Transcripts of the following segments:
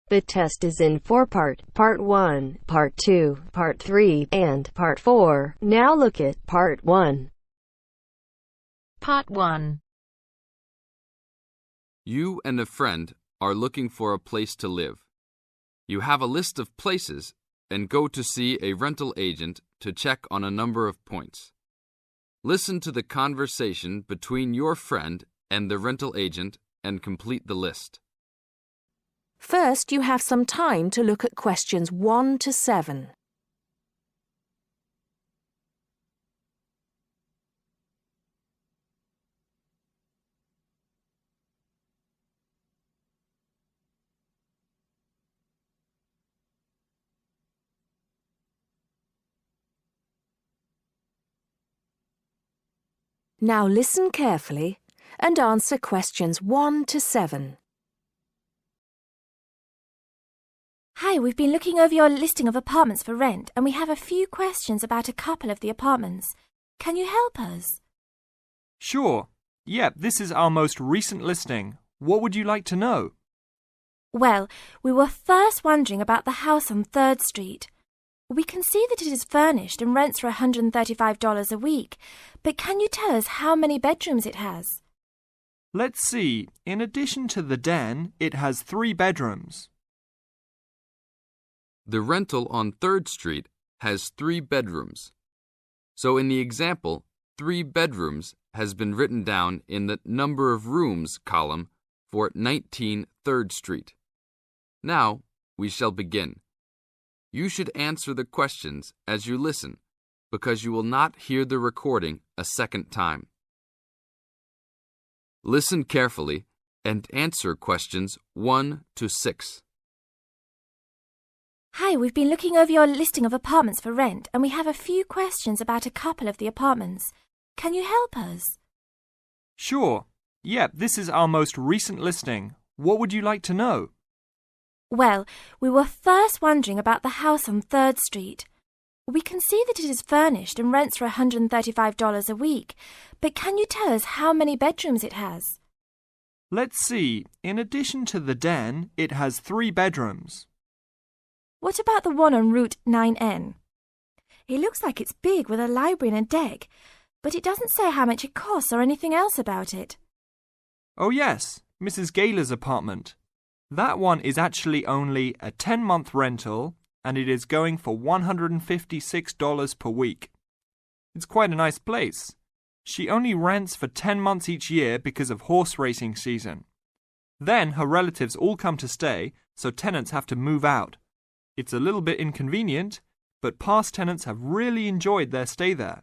The test is in four-part, Part 1, Part 2, Part 3, and Part 4. Now look at Part 1. Part 1. You and a friend are looking for a place to live. You have a list of places and go to see a rental agent to check on a number of points. Listen to the conversation between your friend and the rental agent and complete the list. First, you have some time to look at questions 1 to 7. Now listen carefully and answer questions 1 to 7. Hi, we've been looking over your listing of apartments for rent and we have a few questions about a couple of the apartments. Can you help us? Sure. Yeah, this is our most recent listing. What would you like to know? Well, we were first wondering about the house on 3rd Street. We can see that it is furnished and rents for $135 a week, but can you tell us how many bedrooms it has? Let's see. In addition to the den, it has 3 bedrooms. The rental on 3rd Street has 3 bedrooms. So in the example, 3 bedrooms has been written down in the number of rooms column for 19 3rd Street. Now we shall begin. You should answer the questions as you listen, because you will not hear the recording a second time. Listen carefully and answer questions 1 to 6. Hi, we've been looking over your listing of apartments for rent and we have a few questions about a couple of the apartments. Can you help us? Sure. Yeah, this is our most recent listing. What would you like to know? Well, we were first wondering about the house on 3rd Street. We can see that it is furnished and rents for $135 a week, but can you tell us how many bedrooms it has? Let's see. In addition to the den, it has 3 bedrooms. What about the one on Route 9N? It looks like it's big with a library and a deck, but it doesn't say how much it costs or anything else about it. Oh yes, Mrs. Gaylor's apartment. That one is actually only a 10-month rental and it is going for $156 per week. It's quite a nice place. She only rents for 10 months each year because of horse racing season. Then her relatives all come to stay, so tenants have to move out. It's a little bit inconvenient, but past tenants have really enjoyed their stay there.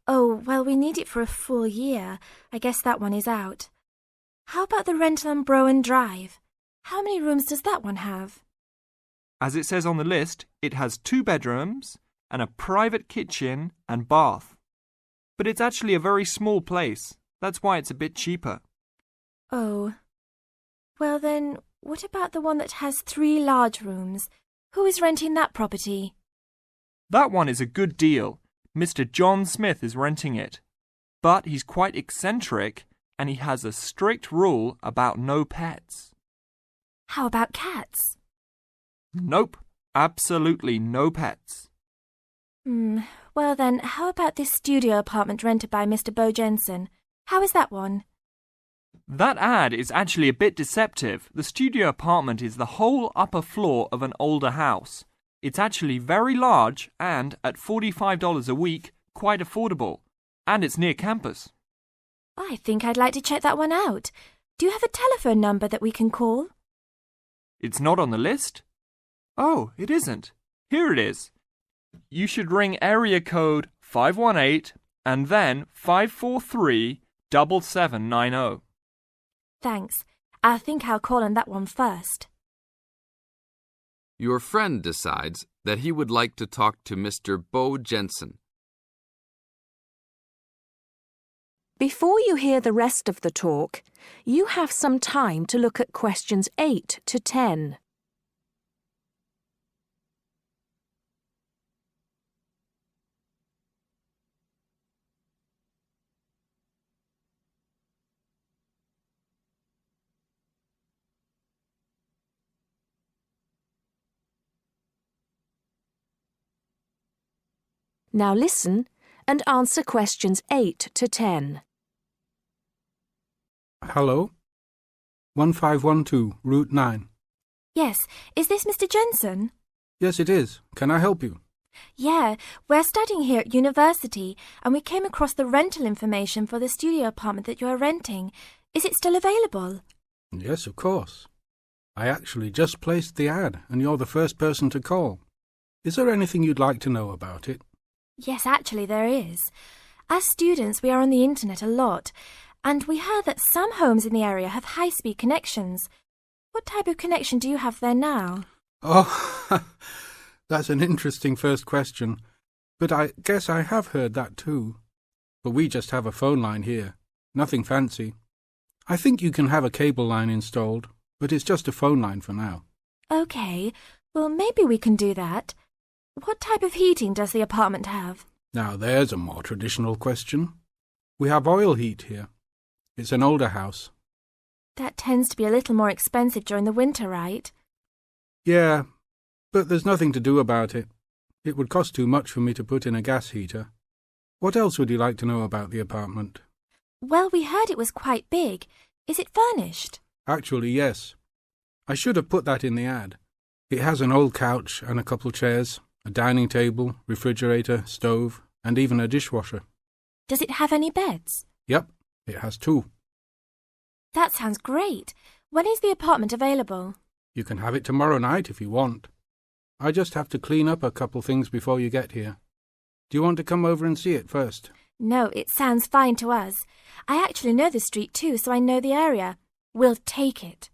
Oh, well, we need it for a full year. I guess that one is out. How about the rental on Browen Drive? How many rooms does that one have? As it says on the list, it has 2 bedrooms and a private kitchen and bath. But it's actually a very small place. That's why it's a bit cheaper. Oh. Well then, what about the one that has 3 large rooms? Who is renting that property? That one is a good deal. Mr. John Smith is renting it. But he's quite eccentric and he has a strict rule about no pets. How about cats? Nope, absolutely no pets. Well then, how about this studio apartment rented by Mr. Bo Jensen? How is that one? That ad is actually a bit deceptive. The studio apartment is the whole upper floor of an older house. It's actually very large and, at $45 a week, quite affordable. And it's near campus. I think I'd like to check that one out. Do you have a telephone number that we can call? It's not on the list? Oh, it isn't. Here it is. You should ring area code 518 and then 543-7790. Thanks. I think I'll call on that one first. Your friend decides that he would like to talk to Mr. Bo Jensen. Before you hear the rest of the talk, you have some time to look at questions 8 to 10. Now listen and answer questions 8 to 10. Hello? 1512, Route 9. Yes, is this Mr. Jensen? Yes, it is. Can I help you? Yeah, we're studying here at university and we came across the rental information for the studio apartment that you're renting. Is it still available? Yes, of course. I actually just placed the ad and you're the first person to call. Is there anything you'd like to know about it? Yes, actually there is. As students, we are on the internet a lot, and we heard that some homes in the area have high-speed connections. What type of connection do you have there now? Oh, that's an interesting first question. But I guess I have heard that too. But we just have a phone line here. Nothing fancy. I think you can have a cable line installed, but it's just a phone line for now. Okay, well maybe we can do that. What type of heating does the apartment have? Now there's a more traditional question. We have oil heat here. It's an older house. That tends to be a little more expensive during the winter, right? Yeah, but there's nothing to do about it. It would cost too much for me to put in a gas heater. What else would you like to know about the apartment? Well, we heard it was quite big. Is it furnished? Actually, yes. I should have put that in the ad. It has an old couch and a couple chairs, a dining table, refrigerator, stove, and even a dishwasher. Does it have any beds? Yep, it has 2. That sounds great. When is the apartment available? You can have it tomorrow night if you want. I just have to clean up a couple things before you get here. Do you want to come over and see it first? No, it sounds fine to us. I actually know the street too, so I know the area. We'll take it.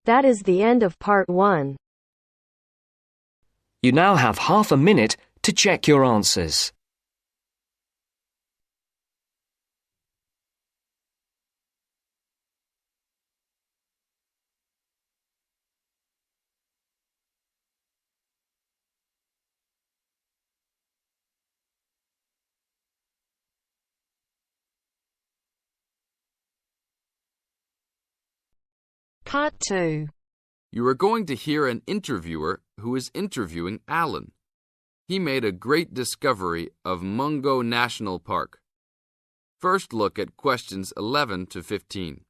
That is the end of part 1. You now have half a minute to check your answers. Part 2. You are going to hear an interviewer who is interviewing Alan. He made a great discovery of Mungo National Park. First look at questions 11 to 15.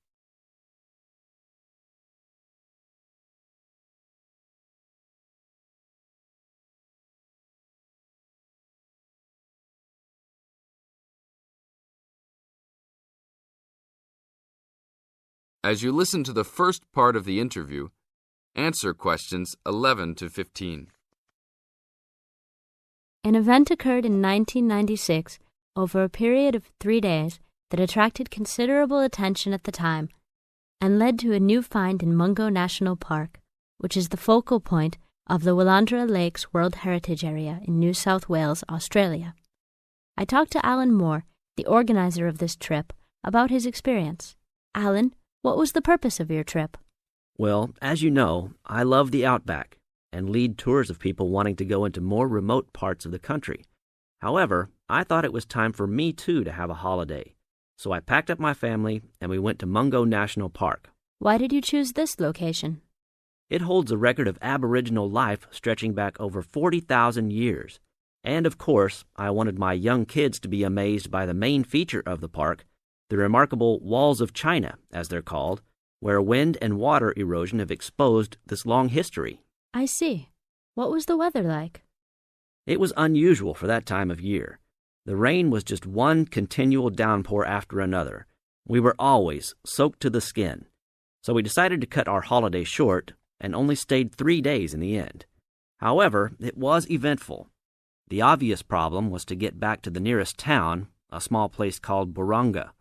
As you listen to the first part of the interview, answer questions 11 to 15. An event occurred in 1996 over a period of 3 days that attracted considerable attention at the time and led to a new find in Mungo National Park, which is the focal point of the Willandra Lakes World Heritage Area in New South Wales, Australia. I talked to Alan Moore, the organizer of this trip, about his experience. Alan, what was the purpose of your trip? Well, as you know, I love the outback and lead tours of people wanting to go into more remote parts of the country. However, I thought it was time for me too to have a holiday. So I packed up my family and we went to Mungo National Park. Why did you choose this location? It holds a record of Aboriginal life stretching back over 40,000 years. And of course, I wanted my young kids to be amazed by the main feature of the park, the remarkable Walls of China, as they're called, where wind and water erosion have exposed this long history. I see. What was the weather like? It was unusual for that time of year. The rain was just one continual downpour after another. We were always soaked to the skin. So we decided to cut our holiday short and only stayed 3 days in the end. However, it was eventful. The obvious problem was to get back to the nearest town, a small place called Burunga.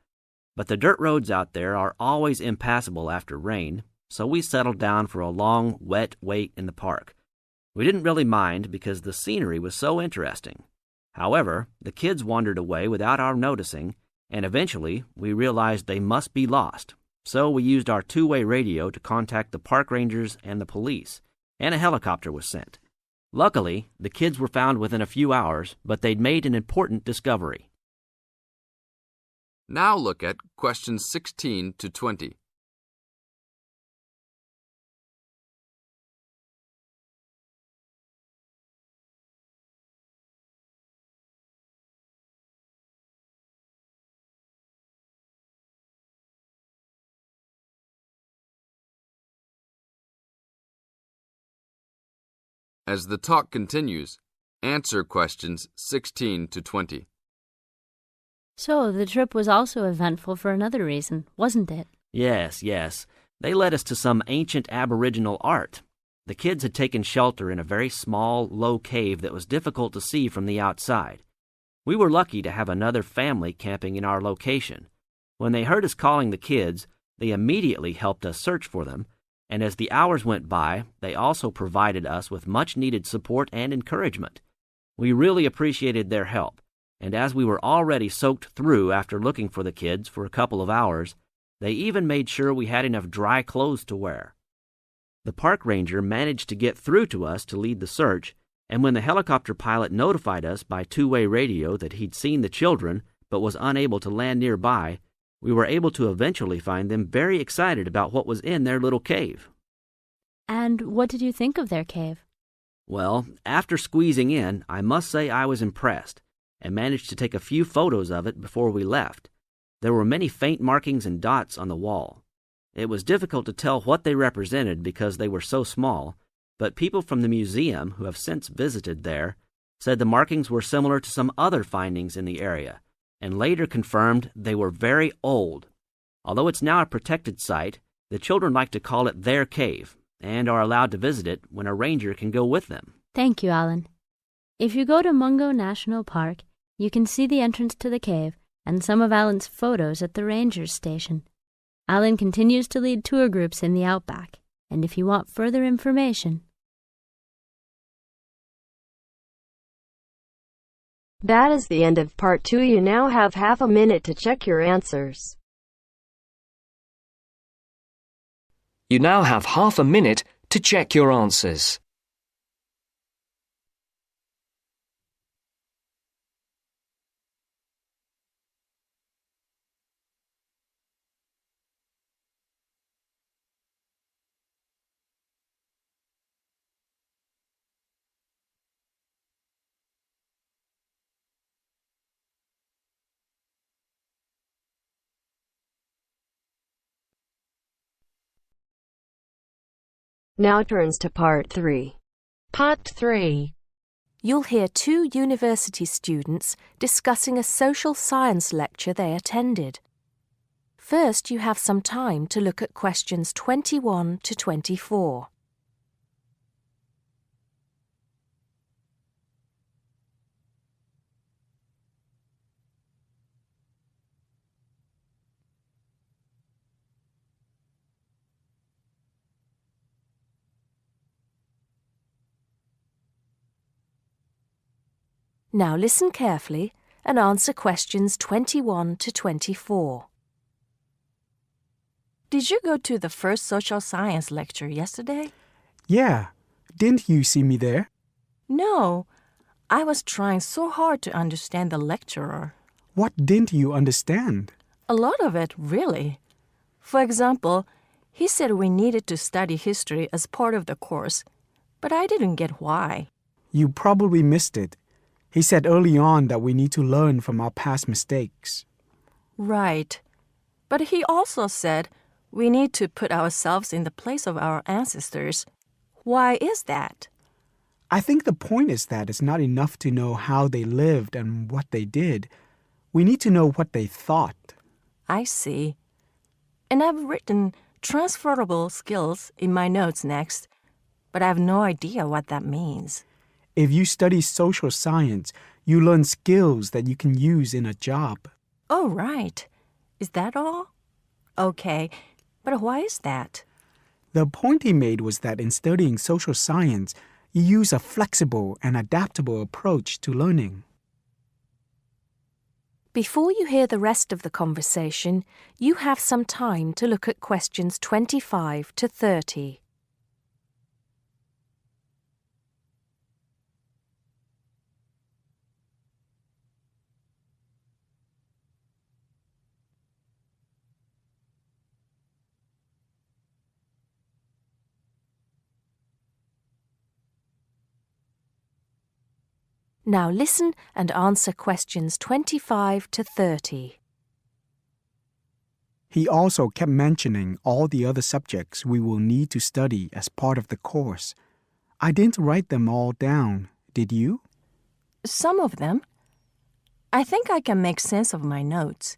But the dirt roads out there are always impassable after rain, so we settled down for a long, wet wait in the park. We didn't really mind because the scenery was so interesting. However, the kids wandered away without our noticing, and eventually we realized they must be lost. So we used our two-way radio to contact the park rangers and the police, and a helicopter was sent. Luckily, the kids were found within a few hours, but they'd made an important discovery. Now look at questions 16 to 20. As the talk continues, answer questions 16 to 20. So the trip was also eventful for another reason, wasn't it? Yes, yes. They led us to some ancient Aboriginal art. The kids had taken shelter in a very small, low cave that was difficult to see from the outside. We were lucky to have another family camping in our location. When they heard us calling the kids, they immediately helped us search for them, and as the hours went by, they also provided us with much-needed support and encouragement. We really appreciated their help, and as we were already soaked through after looking for the kids for a couple of hours, they even made sure we had enough dry clothes to wear. The park ranger managed to get through to us to lead the search, and when the helicopter pilot notified us by two-way radio that he'd seen the children but was unable to land nearby, we were able to eventually find them very excited about what was in their little cave. And what did you think of their cave? Well, after squeezing in, I must say I was impressed, and managed to take a few photos of it before we left. There were many faint markings and dots on the wall. It was difficult to tell what they represented because they were so small, but people from the museum who have since visited there said the markings were similar to some other findings in the area, and later confirmed they were very old. Although it's now a protected site, the children like to call it their cave, and are allowed to visit it when a ranger can go with them. Thank you, Alan. If you go to Mungo National Park, you can see the entrance to the cave and some of Alan's photos at the ranger's station. Alan continues to lead tour groups in the outback, and if you want further information... That is the end of part 2. You now have half a minute to check your answers. You now have half a minute to check your answers. Now turns to part 3. Part 3. You'll hear two university students discussing a social science lecture they attended. First, you have some time to look at questions 21 to 24. Now listen carefully and answer questions 21 to 24. Did you go to the first social science lecture yesterday? Yeah. Didn't you see me there? No. I was trying so hard to understand the lecturer. What didn't you understand? A lot of it, really. For example, he said we needed to study history as part of the course, but I didn't get why. You probably missed it. He said early on that we need to learn from our past mistakes. Right. But he also said we need to put ourselves in the place of our ancestors. Why is that? I think the point is that it's not enough to know how they lived and what they did. We need to know what they thought. I see. And I've written transferable skills in my notes next, but I have no idea what that means. If you study social science, you learn skills that you can use in a job. Oh, right. Is that all? Okay, but why is that? The point he made was that in studying social science, you use a flexible and adaptable approach to learning. Before you hear the rest of the conversation, you have some time to look at questions 25 to 30. Now listen and answer questions 25 to 30. He also kept mentioning all the other subjects we will need to study as part of the course. I didn't write them all down, did you? Some of them. I think I can make sense of my notes.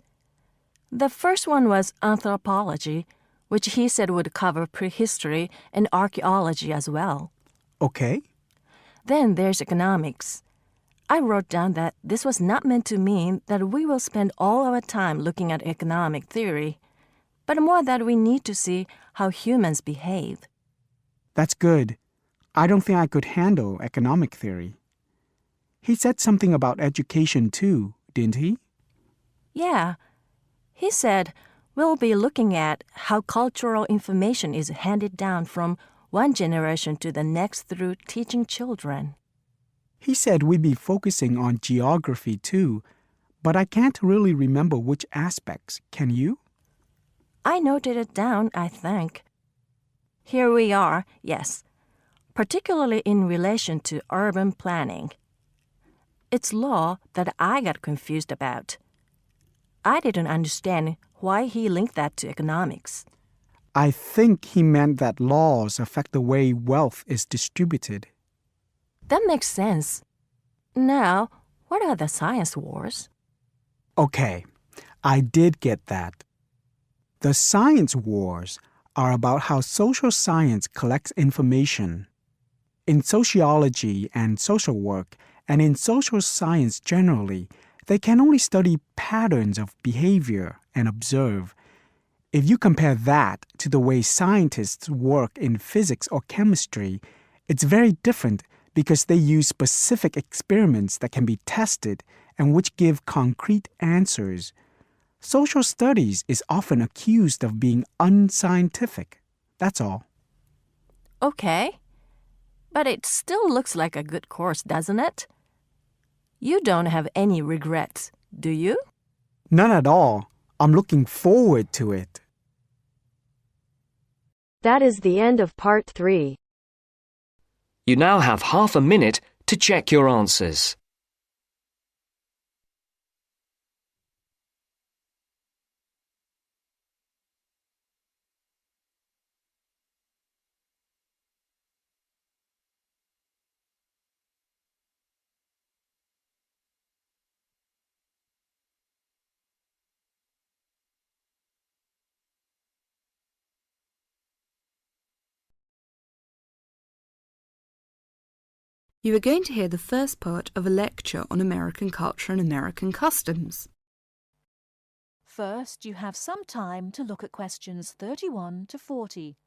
The first one was anthropology, which he said would cover prehistory and archaeology as well. Okay. Then there's economics. I wrote down that this was not meant to mean that we will spend all our time looking at economic theory, but more that we need to see how humans behave. That's good. I don't think I could handle economic theory. He said something about education too, didn't he? Yeah. He said we'll be looking at how cultural information is handed down from one generation to the next through teaching children. He said we'd be focusing on geography too, but I can't really remember which aspects. Can you? I noted it down, I think. Here we are, yes, particularly in relation to urban planning. It's law that I got confused about. I didn't understand why he linked that to economics. I think he meant that laws affect the way wealth is distributed. That makes sense. Now, what are the science wars? Okay, I did get that. The science wars are about how social science collects information. In sociology and social work, and in social science generally, they can only study patterns of behavior and observe. If you compare that to the way scientists work in physics or chemistry, it's very different because they use specific experiments that can be tested and which give concrete answers. Social studies is often accused of being unscientific. That's all. Okay. But it still looks like a good course, doesn't it? You don't have any regrets, do you? None at all. I'm looking forward to it. That is the end of part 3. You now have half a minute to check your answers. You are going to hear the first part of a lecture on American culture and American customs. First, you have some time to look at questions 31 to 40.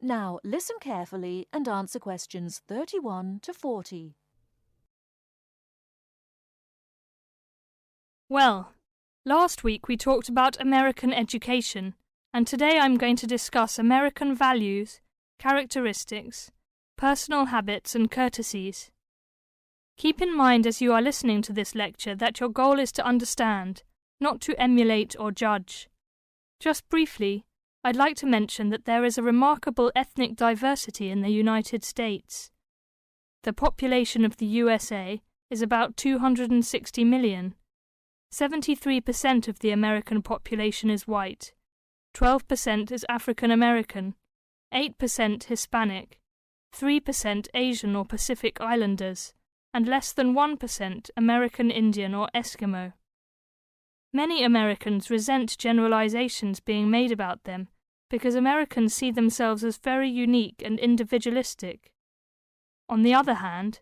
Now, listen carefully and answer questions 31 to 40. Well, last week we talked about American education, and today I'm going to discuss American values, characteristics, personal habits and courtesies. Keep in mind as you are listening to this lecture that your goal is to understand, not to emulate or judge. Just briefly, I'd like to mention that there is a remarkable ethnic diversity in the United States. The population of the USA is about 260 million. 73% of the American population is white, 12% is African American, 8% Hispanic, 3% Asian or Pacific Islanders, and less than 1% American Indian or Eskimo. Many Americans resent generalizations being made about them because Americans see themselves as very unique and individualistic. On the other hand,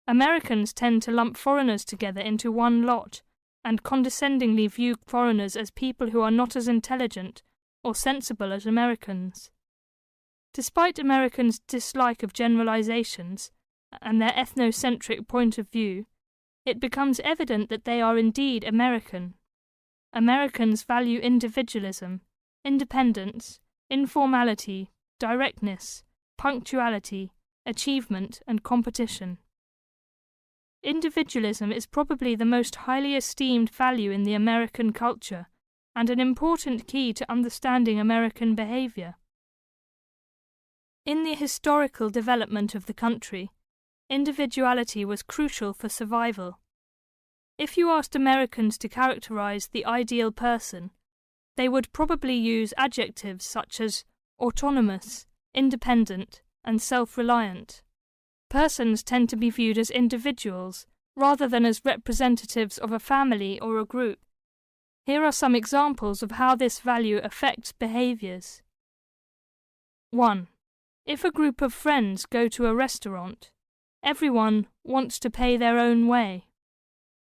Americans tend to lump foreigners together into one lot and condescendingly view foreigners as people who are not as intelligent or sensible as Americans. Despite Americans' dislike of generalizations and their ethnocentric point of view, it becomes evident that they are indeed American. Americans value individualism, independence, informality, directness, punctuality, achievement, and competition. Individualism is probably the most highly esteemed value in the American culture and an important key to understanding American behavior. In the historical development of the country, individuality was crucial for survival. If you asked Americans to characterize the ideal person, they would probably use adjectives such as autonomous, independent, and self-reliant. Persons tend to be viewed as individuals rather than as representatives of a family or a group. Here are some examples of how this value affects behaviors. 1. If a group of friends go to a restaurant, everyone wants to pay their own way.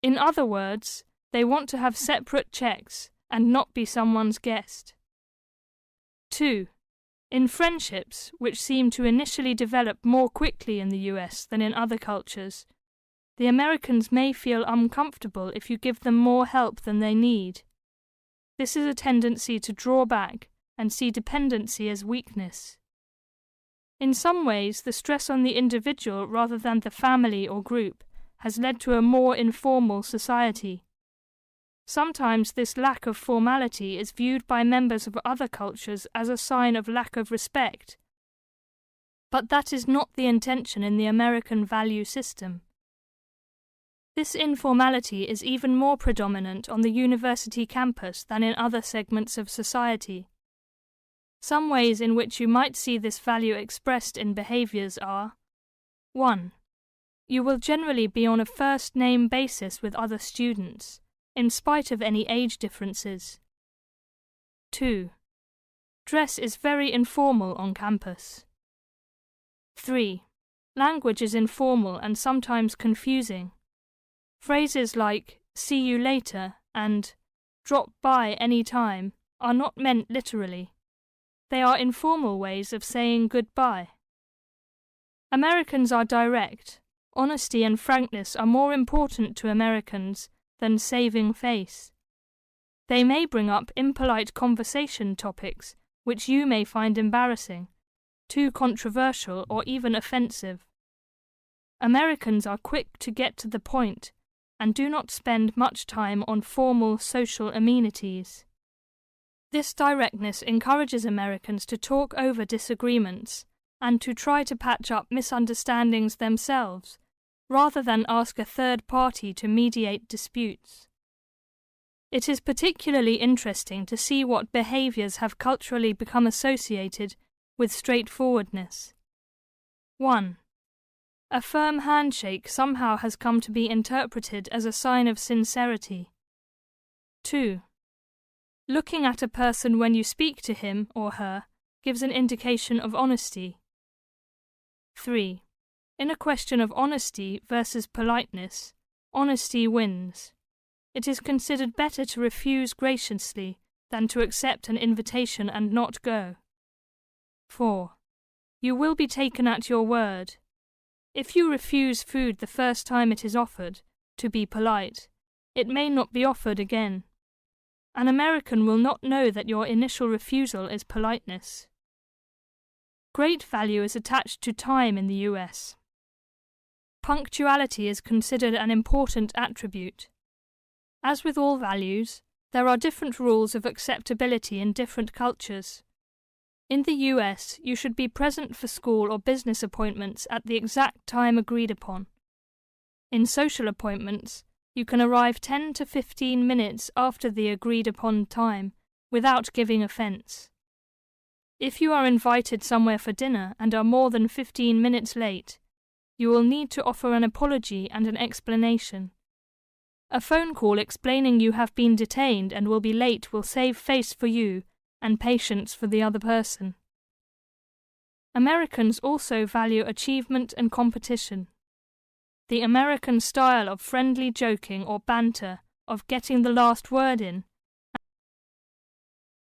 In other words, they want to have separate checks and not be someone's guest. 2. In friendships, which seem to initially develop more quickly in the US than in other cultures, the Americans may feel uncomfortable if you give them more help than they need. This is a tendency to draw back and see dependency as weakness. In some ways, the stress on the individual rather than the family or group has led to a more informal society. Sometimes this lack of formality is viewed by members of other cultures as a sign of lack of respect. But that is not the intention in the American value system. This informality is even more predominant on the university campus than in other segments of society. Some ways in which you might see this value expressed in behaviors are: 1. You will generally be on a first-name basis with other students, in spite of any age differences. 2. Dress is very informal on campus. 3. Language is informal and sometimes confusing. Phrases like "see you later" and "drop by any time" are not meant literally. They are informal ways of saying goodbye. Americans are direct. Honesty and frankness are more important to Americans than saving face. They may bring up impolite conversation topics which you may find embarrassing, too controversial, or even offensive. Americans are quick to get to the point and do not spend much time on formal social amenities. This directness encourages Americans to talk over disagreements and to try to patch up misunderstandings themselves, rather than ask a third party to mediate disputes. It is particularly interesting to see what behaviors have culturally become associated with straightforwardness. 1. A firm handshake somehow has come to be interpreted as a sign of sincerity. 2. Looking at a person when you speak to him or her gives an indication of honesty. 3. In a question of honesty versus politeness, honesty wins. It is considered better to refuse graciously than to accept an invitation and not go. 4. You will be taken at your word. If you refuse food the first time it is offered, to be polite, it may not be offered again. An American will not know that your initial refusal is politeness. Great value is attached to time in the US. Punctuality is considered an important attribute. As with all values, there are different rules of acceptability in different cultures. In the US, you should be present for school or business appointments at the exact time agreed upon. In social appointments, you can arrive 10 to 15 minutes after the agreed upon time without giving offence. If you are invited somewhere for dinner and are more than 15 minutes late, you will need to offer an apology and an explanation. A phone call explaining you have been detained and will be late will save face for you and patience for the other person. Americans also value achievement and competition. The American style of friendly joking or banter, of getting the last word in,